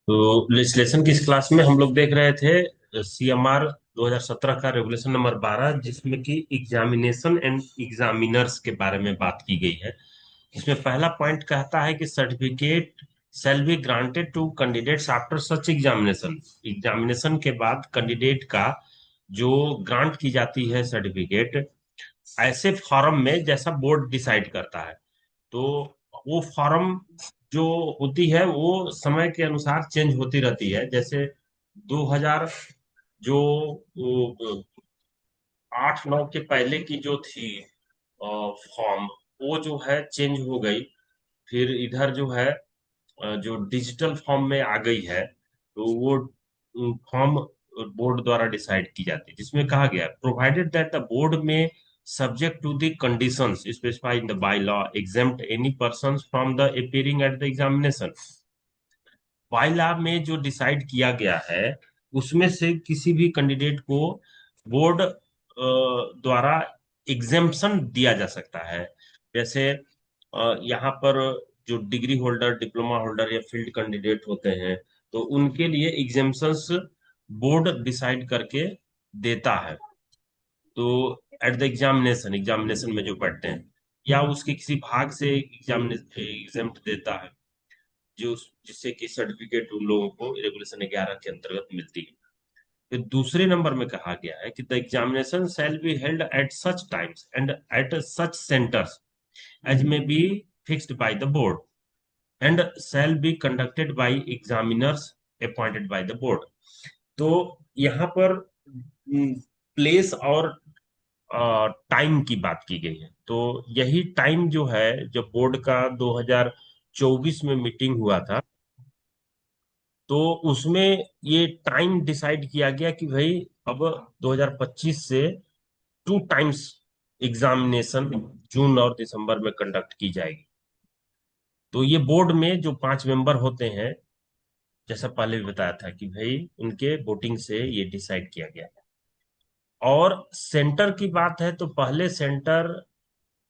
तो लेजिस्लेशन की इस क्लास में हम लोग देख रहे थे सीएमआर 2017 का रेगुलेशन नंबर 12, जिसमें कि एग्जामिनेशन एंड एग्जामिनर्स के बारे में बात की गई है। इसमें पहला पॉइंट कहता है कि certificate shall be granted to candidates after such examination. Examination के बाद कैंडिडेट का जो ग्रांट की जाती है सर्टिफिकेट, ऐसे फॉर्म में जैसा बोर्ड डिसाइड करता है। तो वो फॉर्म जो होती है वो समय के अनुसार चेंज होती रहती है। जैसे 2000 जो 8-9 के पहले की जो थी फॉर्म, वो जो है चेंज हो गई। फिर इधर जो है जो डिजिटल फॉर्म में आ गई है, तो वो फॉर्म बोर्ड द्वारा डिसाइड की जाती है, जिसमें कहा गया है प्रोवाइडेड दैट द बोर्ड में subject to the conditions specified in the bylaw exempt any person from the appearing at the examination. Bylaw में जो डिसाइड किया गया है उसमें से किसी भी कैंडिडेट को बोर्ड द्वारा एग्जेम्पशन दिया जा सकता है। जैसे यहाँ पर जो डिग्री होल्डर, डिप्लोमा होल्डर या फील्ड कैंडिडेट होते हैं, तो उनके लिए एग्जेम्पशंस बोर्ड डिसाइड करके देता है। तो एट द एग्जामिनेशन, एग्जामिनेशन में जो पढ़ते हैं या उसके किसी भाग से एग्जाम देता है, जो जिससे कि सर्टिफिकेट उन लोगों को रेगुलेशन 11 के अंतर्गत मिलती है। फिर दूसरे नंबर में कहा गया है कि the examination shall be held at such times and at such centres as may be fixed by the board and shall be conducted by examiners appointed by the board. तो यहाँ पर प्लेस और time की बात की गई है। तो यही टाइम जो है, जब बोर्ड का 2024 में मीटिंग हुआ था, तो उसमें ये टाइम डिसाइड किया गया कि भाई अब 2025 से 2 टाइम्स एग्जामिनेशन जून और दिसंबर में कंडक्ट की जाएगी। तो ये बोर्ड में जो 5 मेंबर होते हैं, जैसा पहले भी बताया था कि भाई उनके वोटिंग से ये डिसाइड किया गया। और सेंटर की बात है तो पहले सेंटर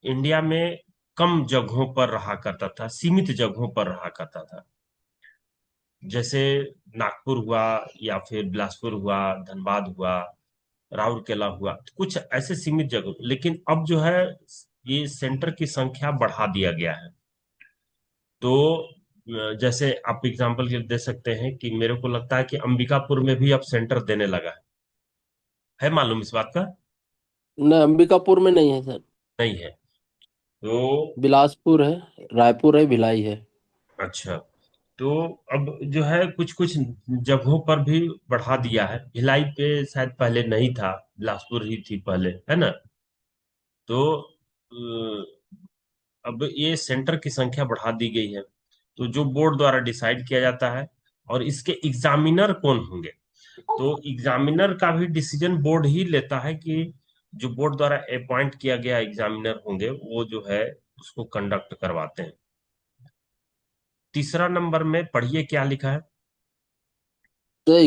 इंडिया में कम जगहों पर रहा करता था, सीमित जगहों पर रहा करता था। जैसे नागपुर हुआ, या फिर बिलासपुर हुआ, धनबाद हुआ, राउरकेला हुआ, तो कुछ ऐसे सीमित जगह। लेकिन अब जो है ये सेंटर की संख्या बढ़ा दिया गया है। तो जैसे आप एग्जांपल के लिए दे सकते हैं कि मेरे को लगता है कि अंबिकापुर में भी अब सेंटर देने लगा है मालूम इस बात का? न, अंबिकापुर में नहीं है सर। नहीं है? तो बिलासपुर है, रायपुर है, भिलाई है। अच्छा, तो अब जो है कुछ कुछ जगहों पर भी बढ़ा दिया है। भिलाई पे शायद पहले नहीं था, बिलासपुर ही थी पहले, है ना? तो अब ये सेंटर की संख्या बढ़ा दी गई है। तो जो बोर्ड द्वारा डिसाइड किया जाता है। और इसके एग्जामिनर कौन होंगे? तो एग्जामिनर का भी डिसीजन बोर्ड ही लेता है कि जो बोर्ड द्वारा अपॉइंट किया गया एग्जामिनर होंगे वो जो है उसको कंडक्ट करवाते हैं। तीसरा नंबर में पढ़िए क्या लिखा है। The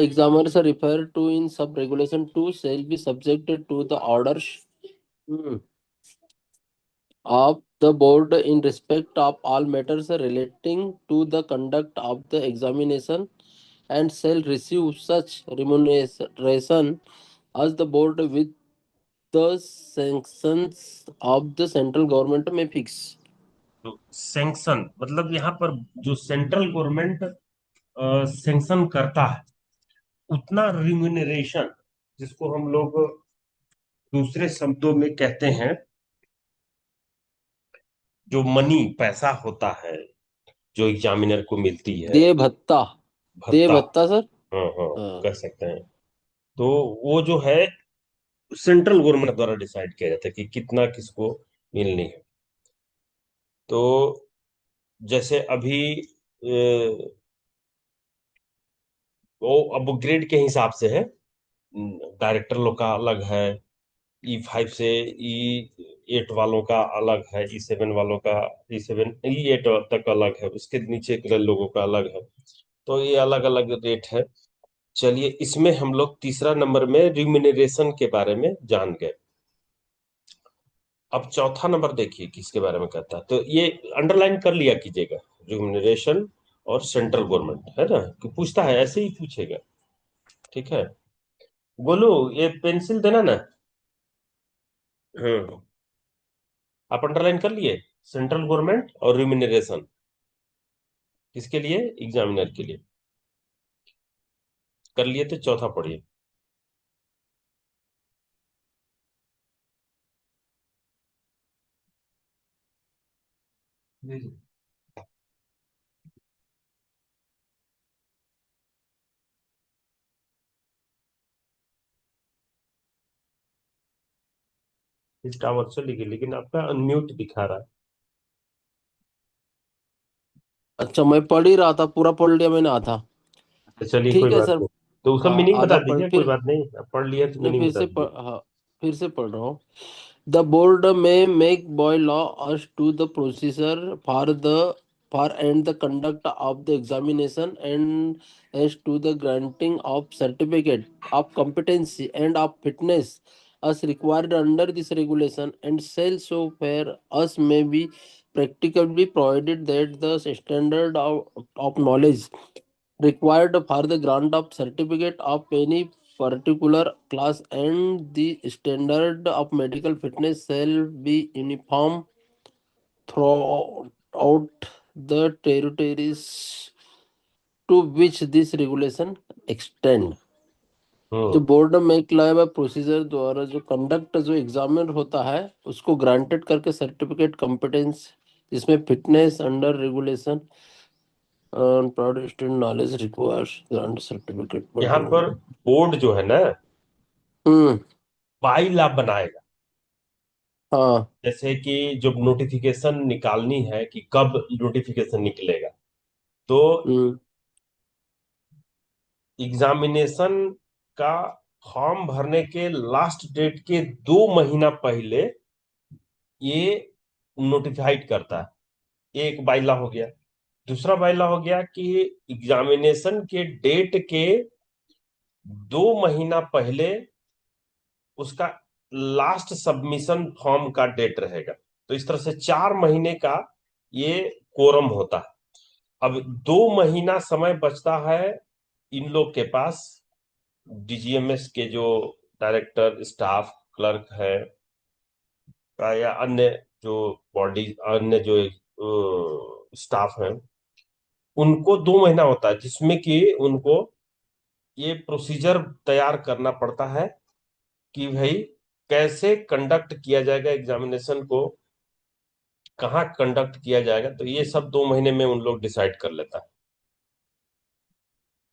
examiners are referred to in sub-regulation 2 shall be subjected to the orders hmm, of the board in respect of all matters relating to the conduct of the examination and shall receive such remuneration as the board with the sanctions of the central government may fix. तो sanction मतलब यहाँ पर जो central government sanction करता है, उतना remuneration, जिसको हम लोग दूसरे शब्दों में कहते हैं, जो मनी पैसा होता है जो एग्जामिनर को मिलती है, दे भत्ता। दे भत्ता। भत्ता सर। हाँ हाँ, हाँ। कह सकते हैं। तो वो जो है सेंट्रल गवर्नमेंट द्वारा डिसाइड किया जाता है कि कितना किसको मिलनी है। तो जैसे अभी वो अब ग्रेड के हिसाब से है। डायरेक्टर लोग का अलग है, E5 से E8 वालों का अलग है, E7 वालों का, E7 E8 तक अलग है, उसके नीचे के लोगों का अलग है। तो ये अलग अलग रेट है। चलिए, इसमें हम लोग तीसरा नंबर में रिम्यूनरेशन के बारे में जान गए। अब चौथा नंबर देखिए किसके बारे में कहता है, तो ये अंडरलाइन कर लिया कीजिएगा। रिम्यूनरेशन और सेंट्रल गवर्नमेंट, है ना, कि पूछता है, ऐसे ही पूछेगा। ठीक है। बोलो, ये पेंसिल देना ना। हाँ, आप अंडरलाइन कर लिए, सेंट्रल गवर्नमेंट और रिम्यूनरेशन, किसके लिए, एग्जामिनर के लिए। कर लिए तो चौथा पढ़िए। जी जी। इस टावर चली गई, लेकिन आपका अनम्यूट दिखा रहा है। अच्छा, मैं पढ़ ही रहा था, पूरा पढ़ लिया मैंने आधा। तो चलिए, कोई ठीक है बात सर। नहीं। तो उसका हाँ, मीनिंग आधा बता पढ़ दीजिए, कोई फिर। बात नहीं, आप पढ़ लिया तो नहीं, मीनिंग बता दीजिए। हाँ, फिर से पढ़ रहा हूँ। The board may make by law as to the procedure for and the conduct of the examination and as to the granting of certificate of competency and of fitness as required under this regulation, and shall so far as may be practicably provided that the standard of knowledge required for the grant of certificate of any particular class and the standard of medical fitness shall be uniform throughout the territories to which this regulation extend। जो हम्म। Board में Clive procedure द्वारा जो conduct जो examiner होता है उसको granted करके certificate competence, जिसमें fitness under regulation proud student knowledge requires grant certificate. यहाँ पर बोर्ड जो है ना, हम्म। बाई लॉ बनाएगा। हाँ। जैसे कि जब नोटिफिकेशन निकालनी है कि कब नोटिफिकेशन निकलेगा, तो हम्म। एग्जामिनेशन का फॉर्म भरने के लास्ट डेट के 2 महीना पहले ये नोटिफाइड करता है। एक बाइला हो गया। दूसरा बाइला हो गया कि एग्जामिनेशन के डेट के 2 महीना पहले उसका लास्ट सबमिशन फॉर्म का डेट रहेगा। तो इस तरह से 4 महीने का ये कोरम होता है। अब 2 महीना समय बचता है इन लोग के पास, डीजीएमएस के जो डायरेक्टर, स्टाफ, क्लर्क है, या अन्य जो बॉडी, अन्य जो स्टाफ है, उनको 2 महीना होता है, जिसमें कि उनको ये प्रोसीजर तैयार करना पड़ता है कि भाई कैसे कंडक्ट किया जाएगा एग्जामिनेशन को, कहाँ कंडक्ट किया जाएगा। तो ये सब 2 महीने में उन लोग डिसाइड कर लेता है,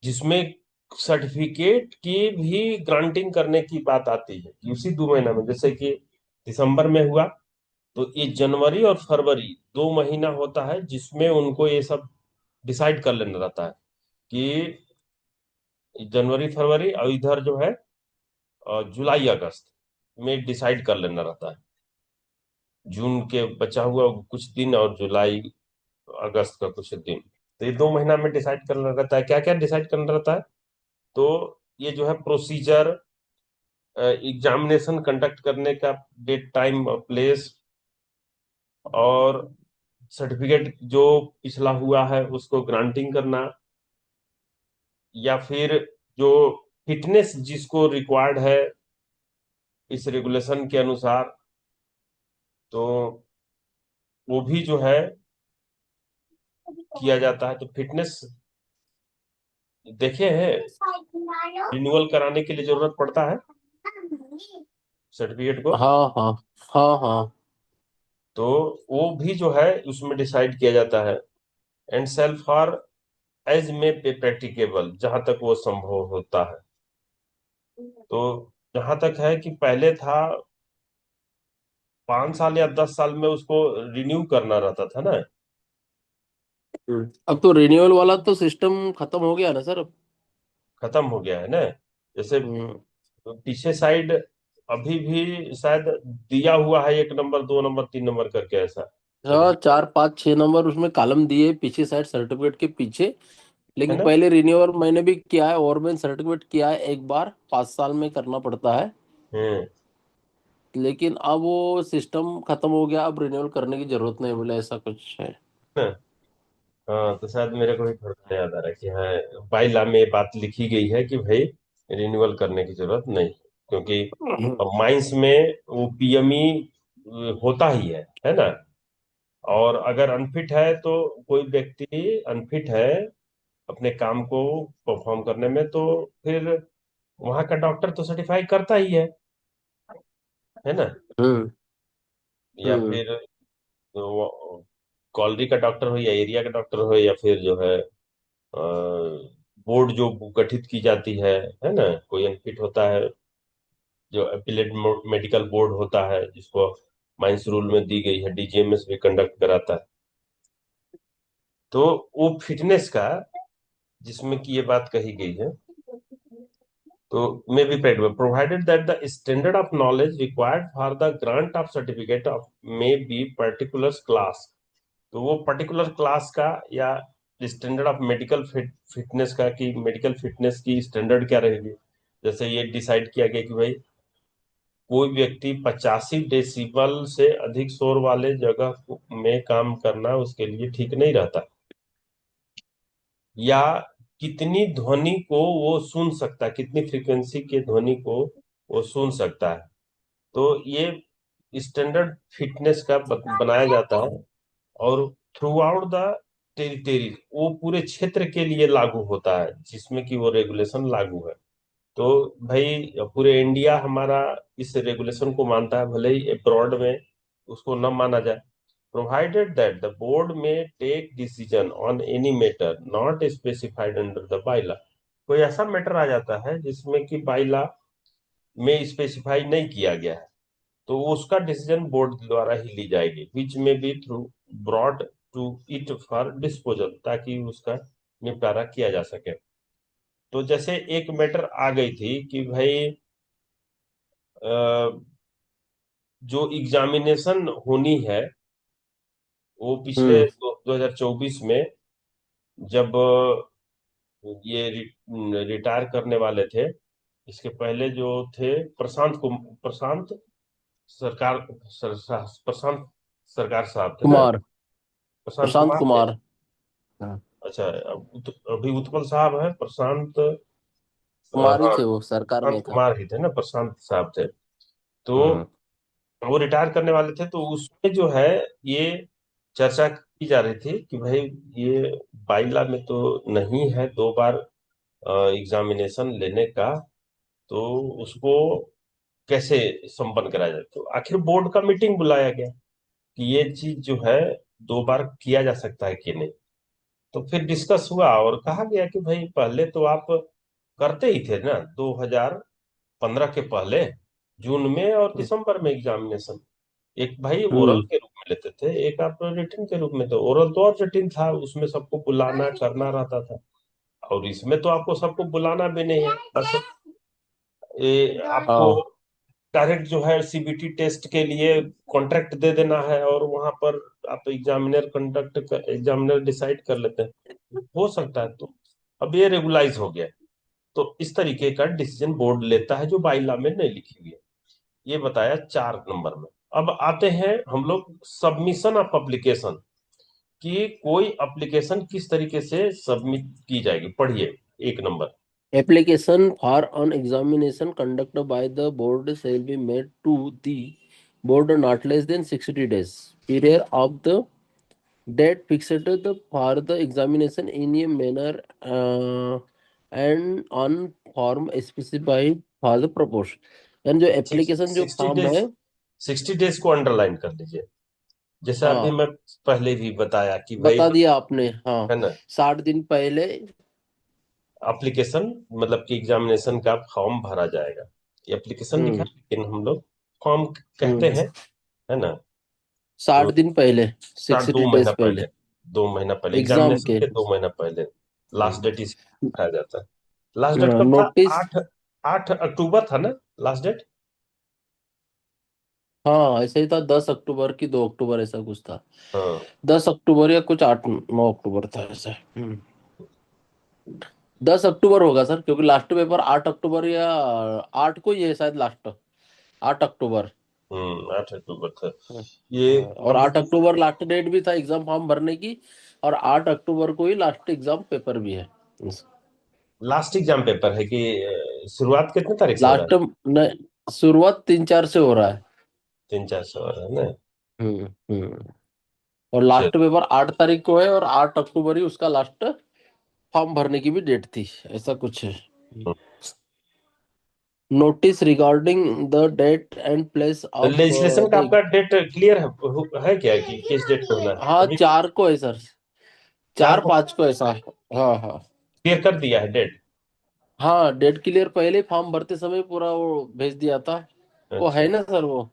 जिसमें सर्टिफिकेट की भी ग्रांटिंग करने की बात आती है कि उसी 2 महीना में, जैसे कि दिसंबर में हुआ, तो ये जनवरी और फरवरी 2 महीना होता है जिसमें उनको ये सब डिसाइड कर लेना रहता है कि जनवरी फरवरी, और इधर जो है जुलाई अगस्त में डिसाइड कर लेना रहता है। जून के बचा हुआ कुछ दिन और जुलाई अगस्त का कुछ दिन, तो ये 2 महीना में डिसाइड करना रहता है। क्या क्या डिसाइड करना रहता है, तो ये जो है प्रोसीजर, एग्जामिनेशन कंडक्ट करने का डेट, टाइम और प्लेस, और सर्टिफिकेट जो पिछला हुआ है उसको ग्रांटिंग करना, या फिर जो फिटनेस जिसको रिक्वायर्ड है इस रेगुलेशन के अनुसार, तो वो भी जो है किया जाता है। तो फिटनेस देखे हैं, रिन्यूअल कराने के लिए जरूरत पड़ता है सर्टिफिकेट को। हाँ हाँ हाँ हाँ। तो वो भी जो है उसमें डिसाइड किया जाता है। एंड सेल्फ फॉर एज में पे प्रैक्टिकेबल, जहां तक वो संभव होता है। तो जहां तक है कि पहले था 5 साल या 10 साल में उसको रिन्यू करना रहता था ना। अब तो रिन्यूअल वाला तो सिस्टम खत्म हो गया ना सर अब। खत्म हो गया है ना। जैसे हम्म। पीछे साइड अभी भी शायद दिया हुआ है, 1 नंबर, 2 नंबर, 3 नंबर करके, ऐसा हाँ, सर्टिफिकेट, 4 5 6 नंबर उसमें कॉलम दिए पीछे साइड सर्टिफिकेट के पीछे। है लेकिन ना। पहले रिन्यूअल मैंने भी किया है, और मैं सर्टिफिकेट किया है एक बार, 5 साल में करना पड़ता है। हम्म। लेकिन अब वो सिस्टम खत्म हो गया, अब रिन्यूअल करने की जरूरत नहीं बोले, ऐसा कुछ है। ना? हाँ, तो शायद मेरे को भी थोड़ा सा याद आ रहा है कि हाँ, बाइला में ये बात लिखी गई है कि भाई रिन्यूअल करने की जरूरत नहीं, क्योंकि माइंस में वो पीएमई होता ही है ना। और अगर अनफिट है तो कोई व्यक्ति अनफिट है अपने काम को परफॉर्म करने में, तो फिर वहां का डॉक्टर तो सर्टिफाई करता ही है ना। हम्म। या हम्म। फिर कॉलोनी का डॉक्टर हो या एरिया का डॉक्टर हो, या फिर जो है बोर्ड जो गठित की जाती है ना, कोई अनफिट होता है, जो अपीलेट मेडिकल बोर्ड होता है जिसको माइंस रूल में दी गई है, डीजीएमएस भी कंडक्ट कराता है। तो वो फिटनेस का जिसमें कि ये बात कही गई है, तो may be provided that the standard of knowledge required for the grant of certificate of may be particular class. तो वो पर्टिकुलर क्लास का या स्टैंडर्ड ऑफ मेडिकल फिटनेस का, कि मेडिकल फिटनेस की स्टैंडर्ड क्या रहेगी। जैसे ये डिसाइड किया गया कि भाई कोई व्यक्ति 85 डेसिबल से अधिक शोर वाले जगह में काम करना उसके लिए ठीक नहीं रहता, या कितनी ध्वनि को वो सुन सकता है, कितनी फ्रीक्वेंसी के ध्वनि को वो सुन सकता है। तो ये स्टैंडर्ड फिटनेस का बनाया जाता है, और थ्रू आउट द टेरिटरी वो पूरे क्षेत्र के लिए लागू होता है जिसमें कि वो रेगुलेशन लागू है। तो भाई पूरे इंडिया हमारा इस रेगुलेशन को मानता है, भले ही अब्रॉड में उसको न माना जाए। Provided that the board may take decision on any matter not specified under the bylaw. कोई ऐसा मैटर आ जाता है जिसमें कि बाइला में स्पेसिफाई नहीं किया गया है, तो उसका डिसीजन बोर्ड द्वारा ही ली जाएगी, विच में be through broad to it for disposal, ताकि उसका निपटारा किया जा सके। तो जैसे एक मैटर आ गई थी कि भाई अ, जो एग्जामिनेशन होनी है वो पिछले हम्म। 2024 में, जब ये रिटायर करने वाले थे, इसके पहले जो थे प्रशांत सरकार प्रशांत सरकार साहब थे ना, कुमार। प्रशांत प्रशांत कुमार थे। कुमार। हाँ, अच्छा, अभी उत्पल साहब है प्रशांत। कुमार ही हाँ, थे, वो सरकार में प्रशांत था। कुमार ही थे ना, प्रशांत साहब थे। तो हम्म। वो रिटायर करने वाले थे, तो उसमें जो है ये चर्चा की जा रही थी कि भाई ये बाइला में तो नहीं है 2 बार एग्जामिनेशन लेने का, तो उसको कैसे संपन्न कराया जाए। तो आखिर बोर्ड का मीटिंग बुलाया गया कि ये चीज जो है 2 बार किया जा सकता है कि नहीं। तो फिर डिस्कस हुआ और कहा गया कि भाई पहले तो आप करते ही थे ना, 2015 के पहले जून में और दिसंबर में एग्जामिनेशन। एक भाई ओरल हम्म। के रूप में लेते थे, एक आप रिटन के रूप में। तो ओरल तो और जटिल था, उसमें सबको बुलाना करना रहता था, और इसमें तो आपको सबको बुलाना भी नहीं है, बस ये आपको हाँ। डायरेक्ट जो है सीबीटी टेस्ट के लिए कॉन्ट्रैक्ट दे देना है, और वहां पर आप एग्जामिनर डिसाइड कर लेते हैं, हो सकता है। तो अब ये रेगुलाइज हो गया है। तो इस तरीके का डिसीजन बोर्ड लेता है जो बाइलॉ में नहीं लिखी हुई है। ये बताया 4 नंबर में। अब आते हैं हम लोग सबमिशन ऑफ एप्लीकेशन, कि कोई एप्लीकेशन किस तरीके से सबमिट की जाएगी। पढ़िए 1 number. Application for an examination conducted by the board shall be made to the board not less than 60 days period of the date fixed for the examination in a manner and on form specified for the proposed। यानी जो application जो sixty form days है। 60 days को underline कर लीजिए। जैसा अभी हाँ, मैं पहले भी बताया कि भाई, बता दिया आपने। हाँ, है ना, 60 दिन पहले। एप्लीकेशन मतलब कि एग्जामिनेशन का फॉर्म भरा जाएगा। एप्लीकेशन लिखा हम्म। है, लेकिन हम लोग फॉर्म कहते हम्म। हैं, है ना। तो 60 दिन पहले, साठ दो 60 डेज महीना पहले पहले 2 महीना पहले एग्जाम एग्जामिनेशन के। के 2 महीना पहले लास्ट डेट इसी रखा जाता है। लास्ट डेट कब था? नोटिस। 8 अक्टूबर था ना लास्ट डेट। हाँ, ऐसा ही था, 10 अक्टूबर की 2 अक्टूबर ऐसा कुछ था। हाँ, 10 अक्टूबर या कुछ 8-9 अक्टूबर था ऐसा। 10 अक्टूबर होगा सर, क्योंकि लास्ट पेपर 8 अक्टूबर या 8 को ही है शायद लास्ट। 8 अक्टूबर। 8 अक्टूबर था हाँ, ये। और अब 8 अक्टूबर लास्ट डेट भी था एग्जाम फॉर्म भरने की, और 8 अक्टूबर को ही लास्ट एग्जाम पेपर भी है। लास्ट एग्जाम पेपर है कि शुरुआत कितने तारीख से हो रहा है? लास्ट न, शुरुआत 3-4 से हो रहा है। 3-4 से हो रहा है ना? हम्म। और चल। लास्ट पेपर 8 तारीख को है, और 8 अक्टूबर ही उसका लास्ट फॉर्म भरने की भी डेट थी, ऐसा कुछ है। Notice regarding the date and place of legislation का द। आपका डेट क्लियर है क्या कि किस डेट पे होना है हाँ, अभी? 4 को है सर, चार चार को पाँच को ऐसा है। हाँ हाँ। क्लियर कर दिया है डेट? हाँ, डेट क्लियर पहले फॉर्म भरते समय पूरा वो भेज दिया था। वो अच्छा है ना सर वो,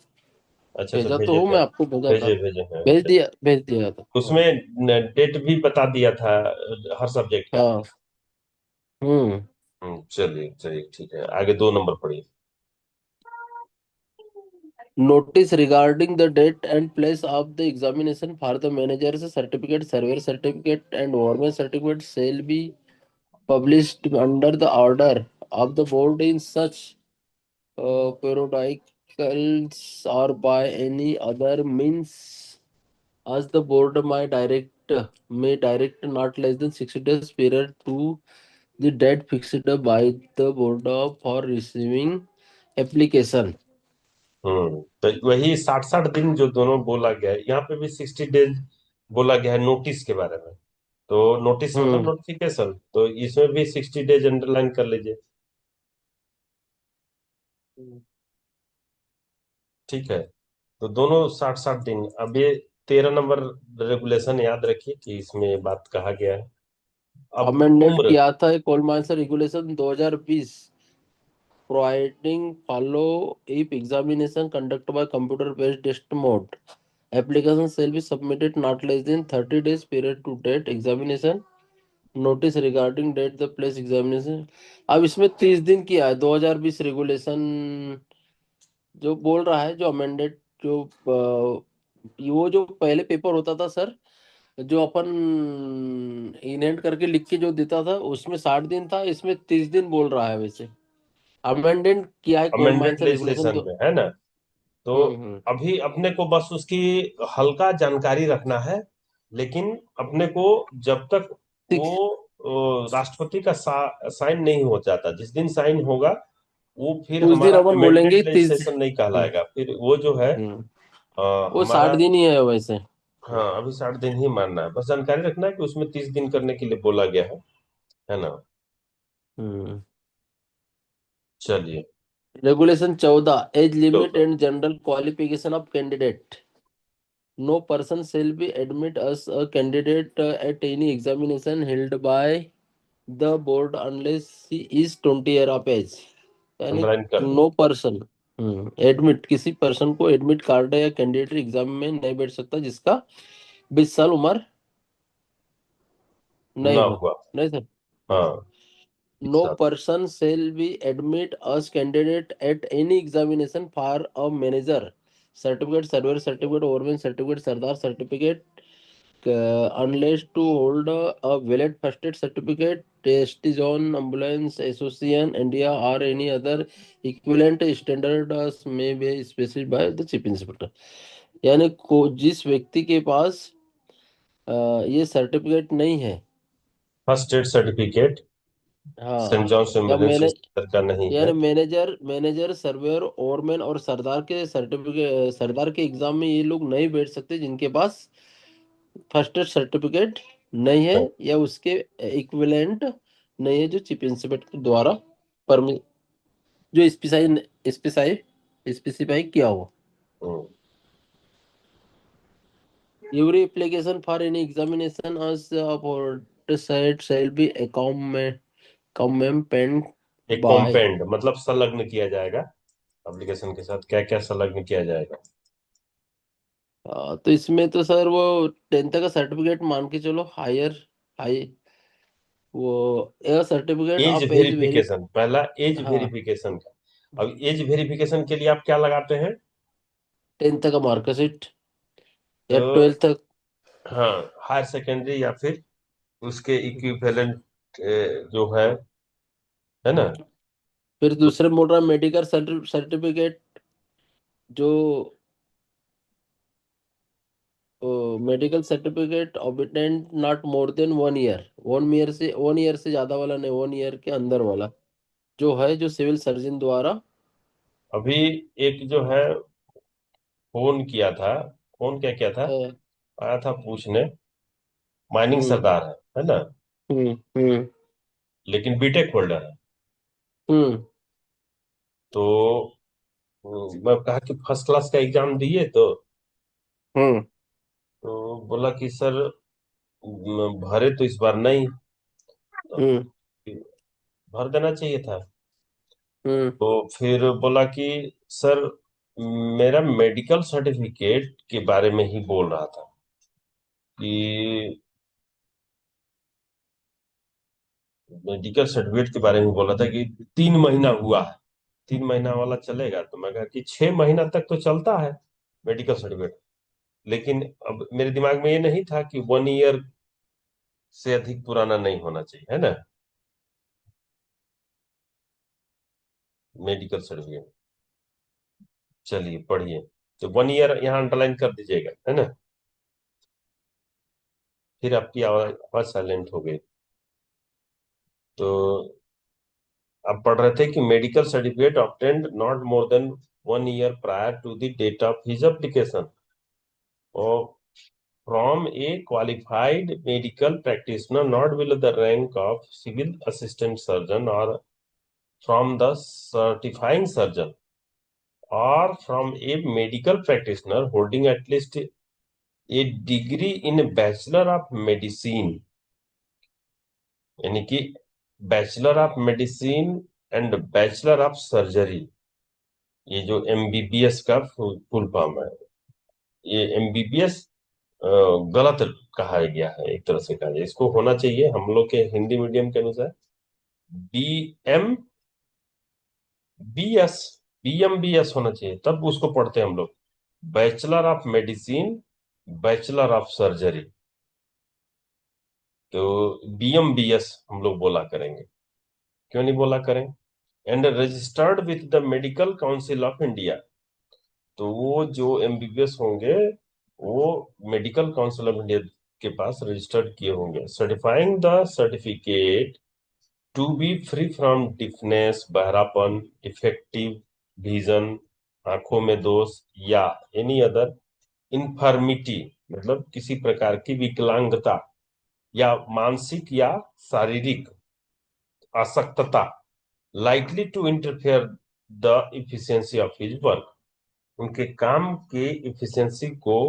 अच्छा अच्छा, भेजा तो भेजे हूँ थे। मैं आपको, भेजा था। भेजे भेजे हैं, भेज अच्छा। दिया, भेज दिया था, हाँ। उसमें डेट भी बता दिया था हर सब्जेक्ट का। हाँ। हम्म। चलिए चलिए, ठीक है, आगे 2 नंबर पढ़िए। Notice regarding the date and place of the examination for the manager's certificate, surveyor certificate, and overman certificate shall be published under the order of the board in such periodicals or by any other means as the board may direct not less than 60 days period to the date fixed by the board for receiving application. तो वही 60-60 दिन जो दोनों बोला गया है, यहाँ पे भी 60 डेज बोला गया है नोटिस के बारे में। तो नोटिस मतलब हम्म। नोटिफिकेशन, तो इसमें भी 60 डेज अंडरलाइन कर लीजिए। ठीक है, तो दोनों 60-60 दिन। अब ये 13 नंबर रेगुलेशन याद रखिए कि इसमें बात कहा गया है। अब अमेंडेड उम्र। किया था coal mines regulation 2020, providing follow if examination conduct by computer based test mode application shall be submitted not less than 30 days period to date examination. Notice regarding date the place examination. अब इसमें 30 दिन किया है 2020 regulation, जो बोल रहा है, जो अमेंडेड, जो वो जो पहले पेपर होता था सर, जो अपन इनहेंड करके लिख के जो देता था, उसमें 60 दिन था, इसमें 30 दिन बोल रहा है वैसे। अमेंडेड किया है कोल अमेंडेड माइंस रेगुलेशन लेजिस्लेशन दो। में है ना? तो हम्म। अभी अपने को बस उसकी हल्का जानकारी रखना है। लेकिन अपने को जब तक वो सिक्स। राष्ट्रपति का साइन नहीं हो जाता, जिस दिन साइन होगा वो फिर उस दिन हमारा अपन अमेंडेड बोलेंगे 30। लेजिस्लेशन नहीं हम्म। कहलाएगा, फिर वो जो है हम्म। वो हमारा। 60 दिन ही है वैसे। हाँ, अभी 60 दिन ही मानना है, बस जानकारी रखना है कि उसमें 30 दिन करने के लिए बोला गया है ना? हम्म। चलिए। Regulation 14, age limit 14। And general qualification of candidate. No person shall be admit as a candidate at any examination held by the board unless he is 20 year of age। यानी अंडरलाइन कर दो। No person admit, किसी person को admit card या candidate exam में नहीं बैठ सकता जिसका 20 साल उम्र नहीं ना हो। हुआ। नहीं सर। हाँ, नो 20 साल। Person shall be admit as candidate at any examination for a manager certificate, surveyor certificate, overman certificate, sardar certificate, unless to hold a valid first aid certificate, test is on ambulance association India or any other equivalent standard as may be specified by the chief inspector। यानी को जिस व्यक्ति के पास ये certificate नहीं है। First aid certificate Saint हाँ। Johns या एम्बुलेंस मैंने, का नहीं यानी है। मैनेजर सर्वेयर ओवरमैन और सरदार के सर्टिफिकेट, सरदार के एग्जाम में ये लोग नहीं बैठ सकते जिनके पास फर्स्ट एड सर्टिफिकेट नहीं है, या उसके इक्विवेलेंट नहीं है, जो चीफ इंस्पेक्टर द्वारा परमि जो स्पेसिफाई स्पेसिफाई स्पेसिफाई किया हो। Hmm, every application for any examination as aforesaid shall be accompanied एक by। कॉम्पेंड मतलब संलग्न किया जाएगा। एप्लीकेशन के साथ क्या क्या संलग्न किया जाएगा? तो इसमें तो सर वो 10th का सर्टिफिकेट मान के चलो, हायर हाई, वो a certificate age of age very. Verification, पहला एज हाँ, वेरिफिकेशन का। अब एज वेरिफिकेशन के लिए आप क्या लगाते हैं? 10th का मार्कशीट या तो 12th तक। हाँ, हायर सेकेंडरी या फिर उसके इक्विवेलेंट जो है ना? फिर तो दूसरे बोल रहा मेडिकल सर्टिफिकेट जो medical certificate obtained not more than 1 year, 1 year से ज्यादा वाला नहीं, 1 ईयर के अंदर वाला जो है, जो सिविल सर्जन द्वारा। अभी एक जो है फोन किया था, फोन क्या किया था, अ, आया था पूछने, माइनिंग हम्म सरदार है ना, हम्म हम्म लेकिन बीटेक होल्डर है। हम्म तो मैं कहा कि फर्स्ट क्लास का एग्जाम दिए हम्म तो बोला कि सर भरे तो इस बार नहीं, तो हम्म भर देना चाहिए था। हम्म तो फिर बोला कि सर मेरा मेडिकल सर्टिफिकेट के बारे में ही बोल रहा था कि मेडिकल सर्टिफिकेट के बारे में बोल रहा था कि 3 महीना हुआ है, 3 महीना वाला चलेगा? तो मैं कहा कि 6 महीना तक तो चलता है मेडिकल सर्टिफिकेट। लेकिन अब मेरे दिमाग में ये नहीं था कि 1 ईयर से अधिक पुराना नहीं होना चाहिए, है ना, मेडिकल सर्टिफिकेट। चलिए पढ़िए। तो 1 ईयर यहाँ अंडरलाइन कर दीजिएगा, है ना। फिर आपकी आवाज आवाज साइलेंट हो गई। तो आप पढ़ रहे थे कि medical certificate obtained not more than 1 year prior to the date of his application और from a qualified medical practitioner not below the rank of civil assistant surgeon or from the certifying surgeon or from a medical practitioner holding at least a degree in bachelor of medicine, यानी कि bachelor of medicine and bachelor of surgery, ये जो MBBS का full form है। ये MBBS गलत कहा गया है, एक तरह से कहा जाए इसको होना चाहिए हम लोग के हिंदी मीडियम के अनुसार बी एम बी एस, बीएमबीएस होना चाहिए, तब उसको पढ़ते हैं हम लोग bachelor of medicine, bachelor of surgery. तो बीएमबीएस हम लोग बोला करेंगे, क्यों नहीं बोला करें। And registered with the medical council of India, तो वो जो एमबीबीएस होंगे वो मेडिकल काउंसिल ऑफ इंडिया के पास रजिस्टर्ड किए होंगे। Certifying the certificate to be free from deafness, बहरापन, डिफेक्टिव विजन, आंखों में दोष या एनी अदर इन्फर्मिटी, मतलब किसी प्रकार की विकलांगता या मानसिक या शारीरिक अशक्तता, likely to interfere the efficiency of his work, उनके काम के इफिशियंसी को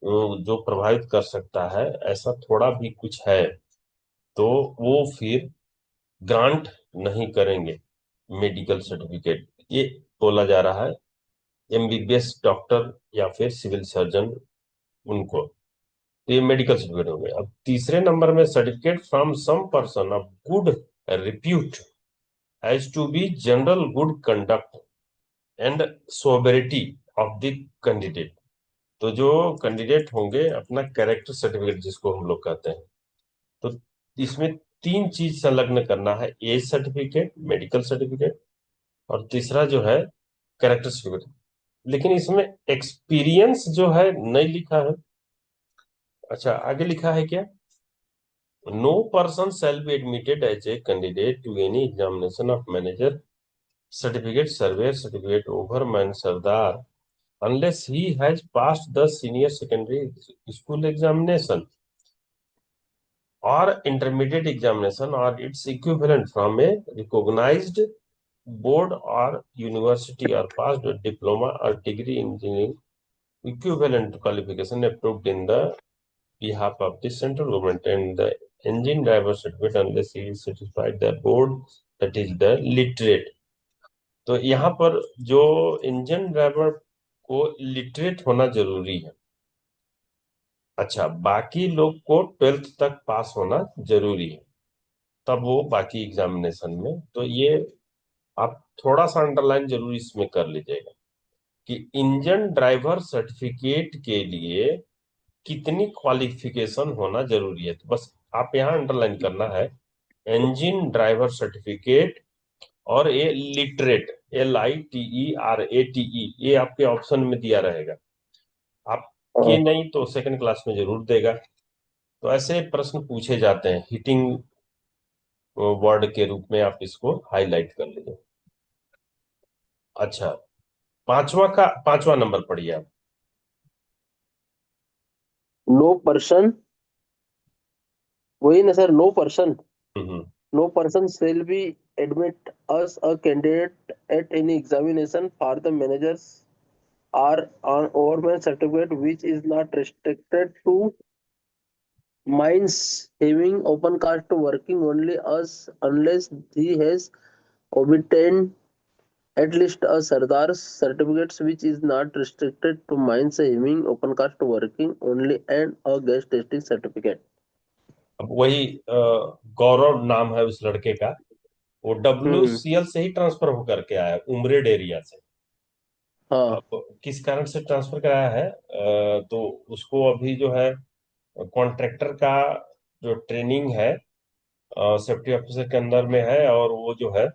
जो प्रभावित कर सकता है, ऐसा थोड़ा भी कुछ है तो वो फिर ग्रांट नहीं करेंगे मेडिकल सर्टिफिकेट। ये बोला जा रहा है एमबीबीएस डॉक्टर या फिर सिविल सर्जन उनको। तो ये मेडिकल सर्टिफिकेट हो गया। अब तीसरे नंबर में certificate from some person of good repute has to be general good conduct and sobriety of the candidate, तो जो कैंडिडेट होंगे अपना कैरेक्टर सर्टिफिकेट जिसको हम लोग कहते हैं, तो इसमें 3 चीज संलग्न करना है, एज सर्टिफिकेट, मेडिकल सर्टिफिकेट और तीसरा जो है कैरेक्टर सर्टिफिकेट। लेकिन इसमें एक्सपीरियंस जो है नहीं लिखा है। अच्छा आगे लिखा है क्या, no person shall be admitted as a candidate to any examination of manager certificate, surveyor certificate, overman, sirdar unless he has passed the senior secondary school examination or intermediate examination or its equivalent from a recognized board or university or passed a diploma or degree in engineering equivalent qualification approved in the behalf of the central government and the engine driver certificate unless he is satisfied the board that is the literate। तो यहाँ पर जो engine driver को literate होना जरूरी है। अच्छा बाकी लोग को 12th तक पास होना जरूरी है, तब वो बाकी एग्जामिनेशन में, तो ये आप थोड़ा सा अंडरलाइन जरूर इसमें कर लीजिएगा कि इंजन ड्राइवर सर्टिफिकेट के लिए कितनी क्वालिफिकेशन होना जरूरी है। तो बस आप यहाँ अंडरलाइन करना है इंजन ड्राइवर सर्टिफिकेट और ए लिटरेट, LITERATE, ये आपके ऑप्शन में दिया रहेगा। आपके हाँ। नहीं तो सेकंड क्लास में जरूर देगा। तो ऐसे प्रश्न पूछे जाते हैं, हिटिंग वर्ड के रूप में आप इसको हाईलाइट कर लीजिए। अच्छा, पांचवा नंबर पढ़िए आप। नो पर्सन, वही ना sir, no person, hmm. No person shall be admit as a candidate at any examination for the managers or on overman certificate which is not restricted to mines having open cast working only as unless he has obtained at least a Sardar's certificates which is not restricted to mines having open cast working only and a gas testing certificate. अब वही गौरव नाम है उस लड़के का, वो हम्म। WCL से ही transfer होकर के आया, उमरेड एरिया से। हाँ। अब किस कारण से ट्रांसफर कराया है, तो उसको अभी जो है कॉन्ट्रैक्टर का जो ट्रेनिंग है सेफ्टी ऑफिसर के अंदर में है, और वो जो है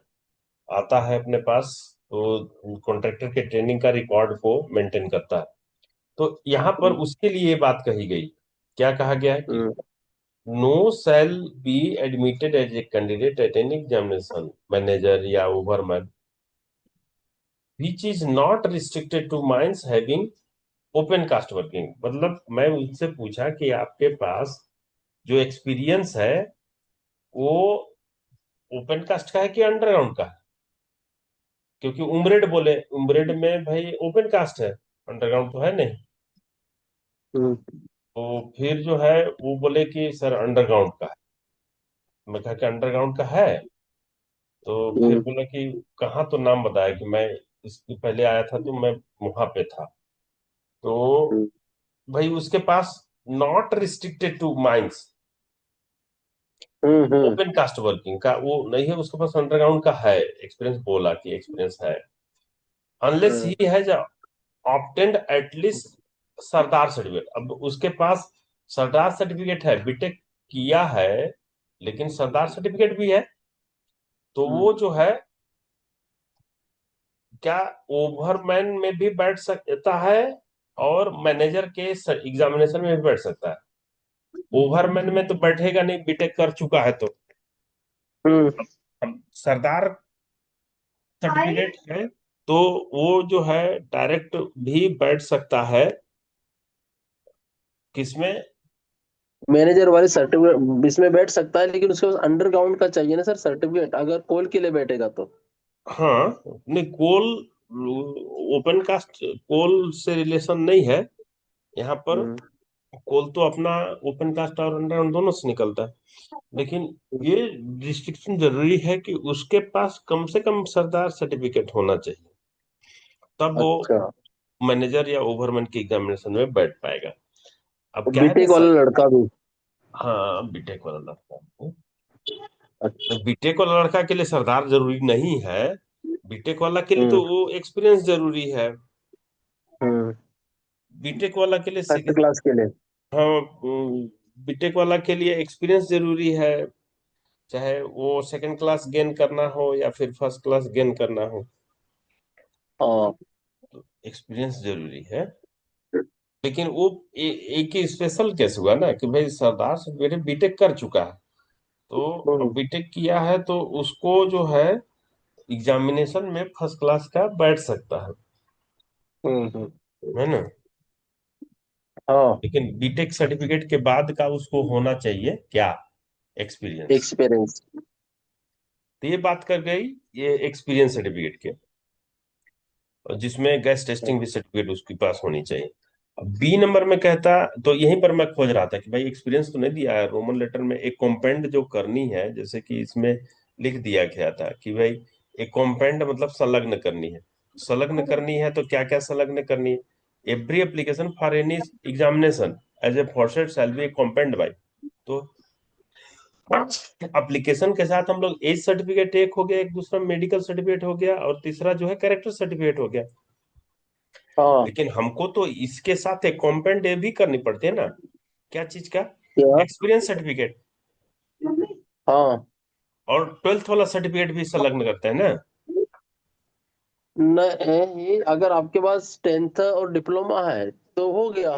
आता है अपने पास, तो कॉन्ट्रैक्टर के ट्रेनिंग का रिकॉर्ड को मेंटेन करता है। तो यहाँ पर हम्म। उसके लिए ये बात कही गई, क्या कहा गया है कि hmm. No shall be admitted as a candidate at any examination, manager या overman which is not restricted to mines having open cast working. मतलब मैं उनसे पूछा कि आपके पास जो एक्सपीरियंस है वो ओपन कास्ट का है कि अंडरग्राउंड का है, क्योंकि उमरेड बोले, उमरेड में भाई ओपन कास्ट है, अंडरग्राउंड तो है नहीं। हम्म। तो फिर जो है वो बोले कि सर अंडरग्राउंड का है। मैं कहा कि अंडरग्राउंड का है, तो फिर हम्म। बोला कि कहाँ, तो नाम बताया कि मैं इसके पहले आया था तो मैं वहां पे था। तो हम्म। भाई उसके पास not restricted to mines hmm. Open cast working का वो नहीं है, उसके पास अंडरग्राउंड का है एक्सपीरियंस, बोला कि एक्सपीरियंस है, unless hmm. He has obtained at least Sardar certificate. अब उसके पास सरदार सर्टिफिकेट है, बीटेक किया है, लेकिन सरदार सर्टिफिकेट भी है, तो हम्म। वो जो है क्या ओवरमैन में भी बैठ सकता है और मैनेजर के एग्जामिनेशन में भी बैठ सकता है। ओवरमैन में तो बैठेगा नहीं, बीटेक कर चुका है तो। हम्म। अब सरदार सर्टिफिकेट है तो वो जो है डायरेक्ट भी बैठ सकता है, किसमें? मैनेजर वाले सर्टिफिकेट इसमें बैठ सकता है, लेकिन उसके पास अंडरग्राउंड का चाहिए ना सर सर्टिफिकेट, अगर कोल के लिए बैठेगा तो। हाँ, नहीं कोल, ओपन कास्ट कोल से रिलेशन नहीं है यहाँ पर। हम्म। कोल तो अपना ओपन कास्ट और अंडरग्राउंड दोनों से निकलता है, लेकिन ये रिस्ट्रिक्शन जरूरी है कि उसके पास कम से कम सरदार सर्टिफिकेट होना चाहिए, तब वो अच्छा। मैनेजर या ओवरमैन के एग्जामिनेशन में बैठ पाएगा। अब क्या है ना बीटेक सर, वाला लड़का भी। हाँ बीटेक वाला लड़का, अच्छा। बीटेक वाला लड़का के लिए सरदार जरूरी नहीं है, बीटेक वाला के लिए हम्म। तो वो एक्सपीरियंस जरूरी है। हम्म। बीटेक वाला के लिए थर्ड क्लास के लिए। हाँ, बीटेक वाला के लिए एक्सपीरियंस जरूरी है, चाहे वो सेकंड क्लास गेन करना हो या फिर फर्स्ट क्लास गेन करना हो, हाँ। तो एक्सपीरियंस जरूरी है। लेकिन वो एक ही स्पेशल केस हुआ ना कि भाई सरदार से मेरे बीटेक कर चुका है, तो अब हम्म। बीटेक किया है तो उसको जो है एग्जामिनेशन में फर्स्ट क्लास का बैठ सकता हम्म। है ना। हाँ। लेकिन बीटेक सर्टिफिकेट के बाद का उसको होना चाहिए क्या, एक्सपीरियंस। एक्सपीरियंस। तो ये बात कर गई ये एक्सपीरियंस सर्टिफिकेट के, और जिसमें गैस टेस्टिंग भी सर्टिफिकेट उसके पास होनी चाहिए। अब बी नंबर में कहता, तो यहीं पर मैं खोज रहा था कि भाई एक्सपीरियंस तो नहीं दिया है रोमन लेटर में, एक कॉम्पेंड जो करनी है, जैसे कि इसमें लिख दिया गया था कि भाई एक कॉम्पेंड मतलब संलग्न करनी है। संलग्न करनी है तो क्या क्या संलग्न करनी है? Every application for any examination as a aforesaid shall be accompanied by. तो एप्लीकेशन के साथ हम लोग एज सर्टिफिकेट एक हो गया, एक दूसरा मेडिकल सर्टिफिकेट हो गया, और तीसरा जो है कैरेक्टर सर्टिफिकेट हो गया। हाँ। लेकिन हमको तो इसके साथ एक कॉम्पेंड भी करनी पड़ती है ना, क्या चीज का? क्या? Experience certificate. हाँ। और 12th वाला सर्टिफिकेट भी संलग्न करते हैं ना? नहीं, अगर आपके पास 10th और डिप्लोमा है तो हो गया।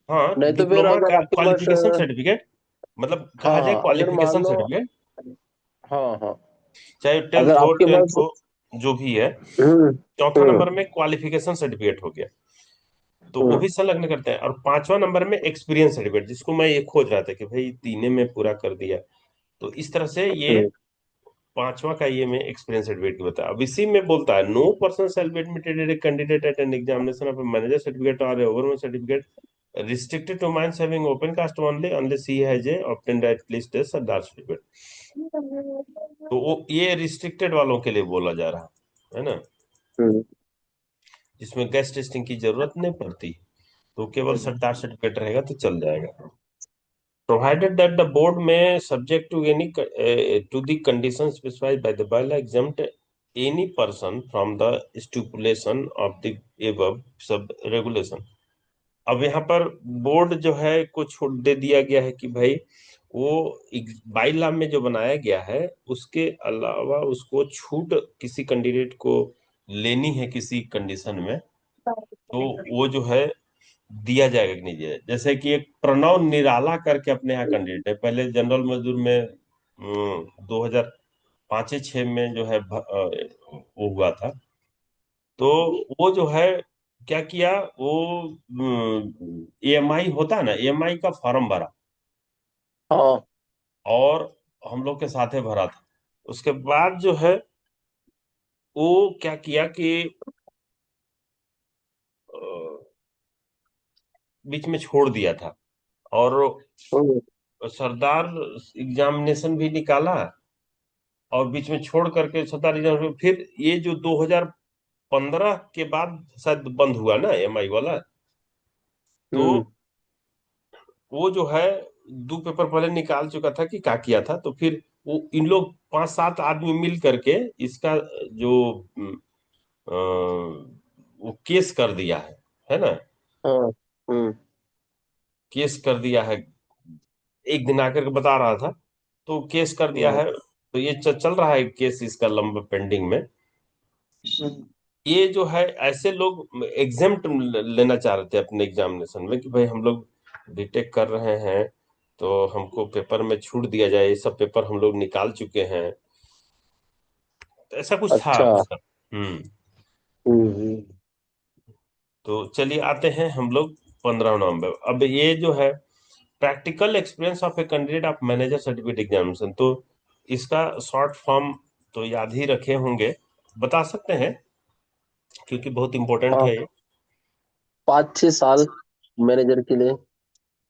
हाँ, नहीं तो फिर डिप्लोमा अगर का आपके पास क्वालिफिकेशन सर्टिफिकेट, मतलब कहा जाए हाँ, अगर मान क्वालिफिकेशन लो, सर्टिफिकेट, हाँ हाँ, चाहे अगर 10th हो आपके 10th पास, हो, जो भी है। हम्म चौथा हम्म नंबर में क्वालिफिकेशन सर्टिफिकेट हो गया, तो वो हम्म भी संलग्न करते हैं। और पांचवा नंबर में एक्सपीरियंस सर्टिफिकेट, जिसको मैं ये खोज रहा था कि भाई तीने में पूरा कर दिया, तो इस तरह से ये हम्म पांचवा का ये में एक्सपीरियंस सर्टिफिकेट की बताया। अब इसी में बोलता है, no person shall be admitted a candidate at an examination of manager certificate और overall certificate restricted to minds having open caste only unless he has a obtained at least a Sardar certificate. तो वो ये restricted वालों के लिए बोला जा रहा है ना, हम्म जिसमें गैस टेस्टिंग की जरूरत नहीं पड़ती, तो केवल सरदार सर्टिफिकेट रहेगा तो चल जाएगा। Provided that the board may, subject to any to the conditions specified by the bylaw, exempt any person from the stipulation of the above sub regulation। अब यहाँ पर बोर्ड जो है को छूट दे दिया गया है कि भाई वो बाईला में जो बनाया गया है उसके अलावा उसको छूट किसी कैंडिडेट को लेनी है किसी कंडीशन में, तो वो जो है दिया जाएगा कि नहीं दिया जाएगा। जैसे कि एक प्रणव निराला करके अपने यहाँ कैंडिडेट है, पहले जनरल मजदूर में 2005 6 में जो है वो हुआ था। तो वो जो है क्या किया, वो एएमआई होता है ना, एएमआई का फॉर्म भरा, हाँ और हम लोग के साथ ही भरा था। उसके बाद जो है वो क्या किया कि अ, बीच में छोड़ दिया था, और हम्म सरदार एग्जामिनेशन भी निकाला, और बीच में छोड़ करके सरदार एग्जामिनेशन, फिर ये जो 2015 के बाद शायद बंद हुआ ना एमआई वाला, तो हम्म वो जो है दो पेपर पहले निकाल चुका था कि क्या किया था, तो फिर वो इन लोग 5 7 आदमी मिल करके इसका जो वो केस कर दिया है ना, हाँ हम्म केस कर दिया है। एक दिन आकर के बता रहा था, तो केस कर दिया हम्म है, तो ये चल रहा है केस इसका लंबा पेंडिंग में। हम्म। ये जो है ऐसे लोग एग्जाम्प्ट लेना चाह रहे थे अपने एग्जामिनेशन में कि भाई हम लोग बीटेक कर रहे हैं, तो हमको पेपर में छूट दिया जाए, ये सब पेपर हम लोग निकाल चुके हैं, तो ऐसा कुछ था अच्छा। उसका। हम्म। हम्म। तो चलिए आते हैं हम लोग 15 नवंबर। अब ये जो है practical experience of a candidate of manager certificate examination, तो इसका शॉर्ट फॉर्म तो याद ही रखे होंगे, बता सकते हैं क्योंकि बहुत इंपॉर्टेंट हाँ, है ये। 5 6 साल मैनेजर के लिए,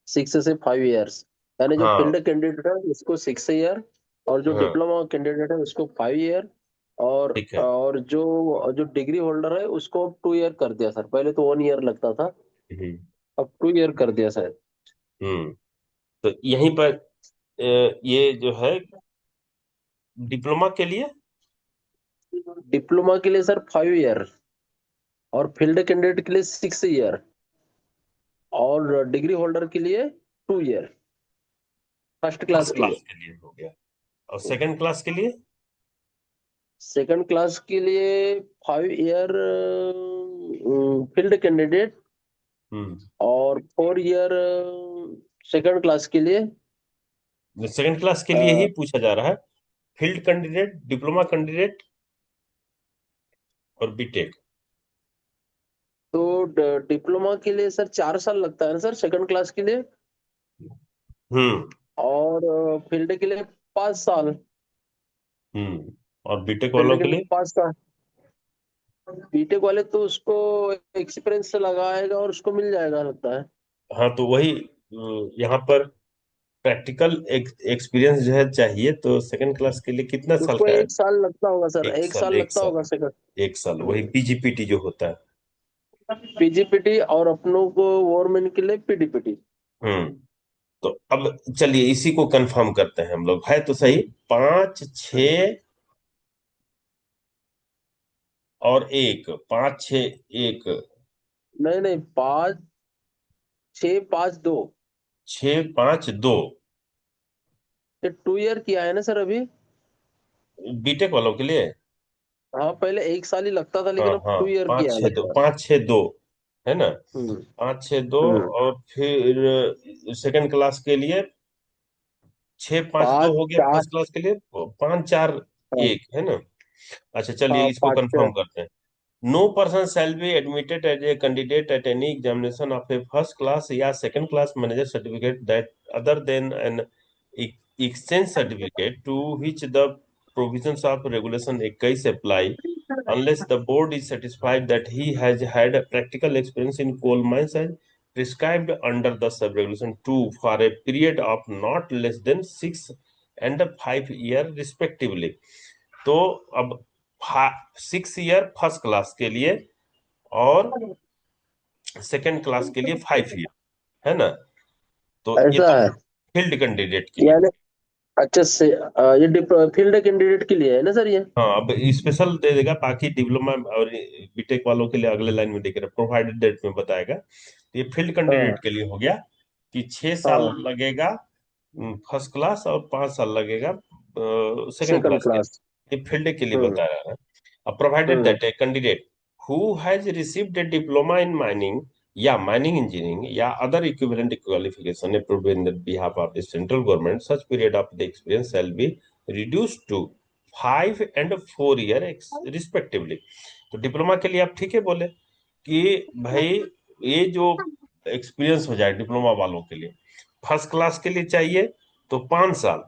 6 से 5 इयर्स। यानी जो हाँ फील्ड कैंडिडेट है उसको 6 ईयर, और जो हाँ, डिप्लोमा कैंडिडेट है उसको 5 ईयर, ठीक है। और जो जो डिग्री होल्डर है उसको 2 ईयर कर दिया सर। पहले तो 1 ईयर लगता था, हम्म अब 2 ईयर कर दिया सर। हम्म। तो यहीं पर ये जो है डिप्लोमा के लिए, डिप्लोमा के लिए सर 5 ईयर, और फील्ड कैंडिडेट के लिए 6 ईयर, और डिग्री होल्डर के लिए 2 ईयर, फर्स्ट क्लास फर्स्ट के लिए। क्लास के लिए हो गया, और सेकंड क्लास के लिए। सेकंड क्लास के लिए 5 ईयर फील्ड कैंडिडेट, हम्म। और 4 ईयर सेकंड क्लास के लिए। सेकंड क्लास के लिए ही अ, पूछा जा रहा है, फील्ड कैंडिडेट, डिप्लोमा कैंडिडेट और बीटेक। तो डिप्लोमा के लिए सर 4 साल लगता है ना सर, सेकंड क्लास के लिए, हम्म और फील्ड के लिए 5 साल। और बीटेक वालों फील्ड के के लिए लिए। 5 साल। बीटेक वाले तो उसको एक्सपीरियंस से लगाएगा और उसको मिल जाएगा लगता है। हाँ, तो वही यहाँ पर प्रैक्टिकल एक्सपीरियंस जो है चाहिए, तो सेकंड क्लास के लिए कितना साल उसको का है? 1 साल लगता होगा सर, एक एक साल, साल एक लगता होगा साल, सेकंड। एक साल, वही पीजीपीटी जो होता है। पीजीपीटी, और अपनों को गवर्नमेंट के लिए पीडीपीटी। हम्म। तो अब चलिए इसी को कंफर्म करते हैं हम लोग, है तो सही। 5 6 और 1, 5 6 1, नहीं नहीं, 5 6 5 2। 6 5 2। ये 2 ईयर किया है ना सर अभी। बीटेक वालों के लिए। हाँ, पहले 1 साल ही लगता था, हाँ लेकिन अब हाँ, 2 ईयर पाँच किया है छः दो, लगता है। 5 6 2 है ना। हम्म। 5 6 2। हम्म। और फिर सेकंड क्लास के लिए 6 5 2 पाँच हो गया, चार फर्स्ट क्लास के लिए 5 4 1 है ना। अच्छा चलिए हाँ, इसको पाँच छः। कंफर्म करते हैं। No person shall be admitted as a candidate at any examination of a first class या second class manager certificate that other than an exchange certificate to which the provisions of regulation 21 apply unless the board is satisfied that he has had a practical experience in coal mines as prescribed under the sub-regulation 2 for a period of not less than 6 and 5 year respectively। तो अब 6 year first class के लिए और second class के लिए 5 year, है ना। तो ये ऐसा तो है। फील्ड कैंडिडेट के लिए। यानी अच्छा से ये फील्ड कैंडिडेट के लिए है ना सर ये? हाँ, अब स्पेशल दे देगा, बाकी डिप्लोमा और बीटेक वालों के लिए अगले लाइन में देखेगा, प्रोवाइडेड डेट में बताएगा। तो ये फील्ड कैंडिडेट हाँ। के लिए हो गया कि 6 साल हाँ, लगेगा फर्स्ट क्लास और 5 साल लगेगा सेकंड सेकंड क्लास के क्लास। लिए। ये फील्ड के लिए हम्म। बता रहा है। अब provided hmm. That a candidate who has received a diploma in mining या माइनिंग इंजीनियरिंग या other equivalent qualification approved in the behalf of the central government such period of the experience shall be reduced to 5 and 4 year respectively. तो diploma के लिए आप ठीक है बोले कि भाई ये जो एक्सपीरियंस हो जाए डिप्लोमा वालों के लिए, फर्स्ट क्लास के लिए चाहिए तो 5 साल,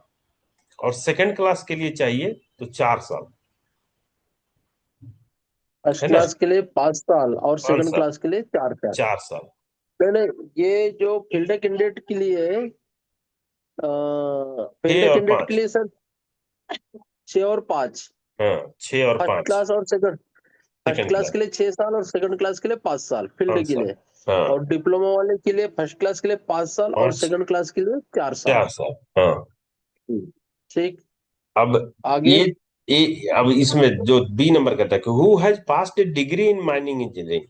और सेकंड क्लास के लिए चाहिए तो 4 साल, फर्स्ट है ना। क्लास के लिए 5 साल और 5 साल, सेकंड क्लास के लिए 4 साल। 4 साल। नहीं नहीं, ये जो फील्ड कैंडिडेट के लिए फील्ड 6 और 5। कैंडिडेट के लिए सर 6 और 5। हाँ, 6 और 5। फर्स्ट क्लास और second. First second class class के लिए 6 साल और सेकंड क्लास के लिए 5 साल फील्ड पाँच के साल लिए। हाँ, और डिप्लोमा वाले के लिए फर्स्ट क्लास के लिए 5 साल और 5 सेकंड क्लास के लिए 4 साल। 4 साल हाँ। ठीक। अब आगे। ये अब इसमें जो बी नंबर कहता है कि who has passed a degree in mining engineering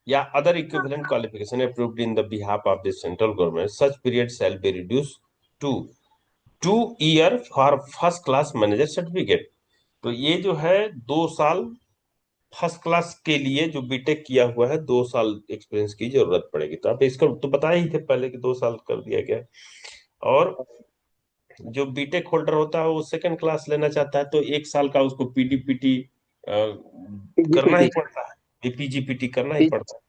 या other equivalent qualification approved in the behalf of the central government such period shall be reduce to 2 year for first class manager certificate. तो ये जो है 2 साल first class के लिए जो BTech किया हुआ है, 2 साल एक्सपीरियंस की जरूरत पड़ेगी। तो आप इसका तो बताया ही थे पहले कि 2 साल कर दिया गया। और जो बीटेक होल्डर होता है वो सेकंड क्लास लेना चाहता है तो 1 साल का उसको पीडीपीटी करना ही पीजीपीटी। पड़ता है, पीजीपीटी करना ही पड़ता है।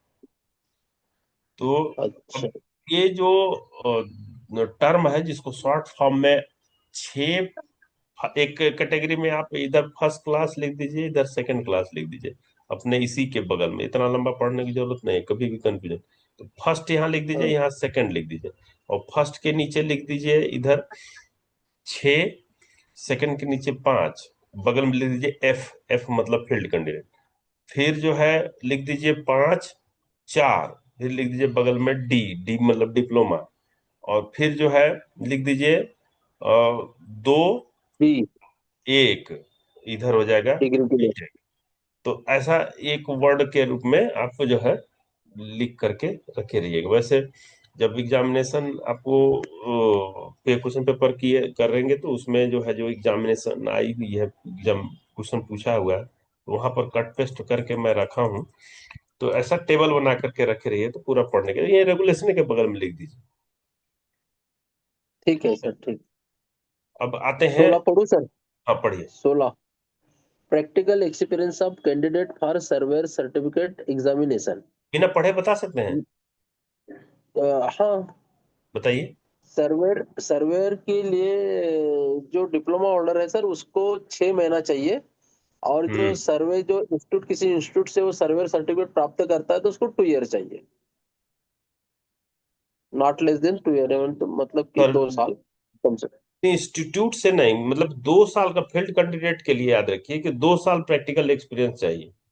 तो अच्छा। अब ये जो टर्म है जिसको शॉर्ट फॉर्म में छह, एक कैटेगरी में आप इधर फर्स्ट क्लास लिख दीजिए, इधर सेकंड क्लास लिख दीजिए, अपने इसी के बगल में, इतना लंबा पढ़ने की जरूरत नहीं है कभी भी कंफ्यूजन। तो फर्स्ट यहाँ लिख दीजिए, हाँ, यहाँ सेकंड लिख दीजिए, और फर्स्ट के नीचे लिख दीजिए इधर 6, सेकंड के नीचे 5, बगल में लिख दीजिए एफ, एफ मतलब फील्ड कैंडिडेट। फिर जो है लिख दीजिए 5 4, फिर लिख दीजिए बगल में डी, डी मतलब डिप्लोमा। और फिर जो है लिख दीजिए 2 1 इधर हो जाएगा डिग्री के लिए। बीटेक। तो ऐसा एक वर्ड के रूप में आपको जो है लिख करके रखे रहिएगा। वैसे जब एग्जामिनेशन आपको पे क्वेश्चन पेपर किए करेंगे तो उसमें जो है जो एग्जामिनेशन आई हुई है, एग्जाम क्वेश्चन पूछा हुआ है, तो वहां पर कट पेस्ट करके मैं रखा हूँ। तो ऐसा टेबल बना करके रखे रहिए तो पूरा पढ़ने के ये रेगुलेशन के बगल में लिख दीजिए। ठीक है सर, ठीक। अब आते हैं। 16 पढ़ू सर? हाँ पढ़िए। 16, practical experience of candidate for surveyor certificate examination. बिना पढ़े बता सकते हैं? हाँ। बताइए। सर्वेयर सर्वेयर के लिए जो डिप्लोमा होल्डर है सर उसको 6 महीना चाहिए। और जो हम्म। सर्वे जो इंस्टीट्यूट किसी इंस्टीट्यूट से वो सर्वेयर सर्टिफिकेट प्राप्त करता है तो उसको 2 ईयर चाहिए। नॉट लेस देन 2 ईयर, मतलब कि सर 2 साल कम से कम। इंस्टीट्यूट से नहीं, मतलब 2 साल का फील्ड कैंडिडेट के लिए याद रखिए कि 2 साल प्रैक्टिकल एक्सपीरियंस चाहिए।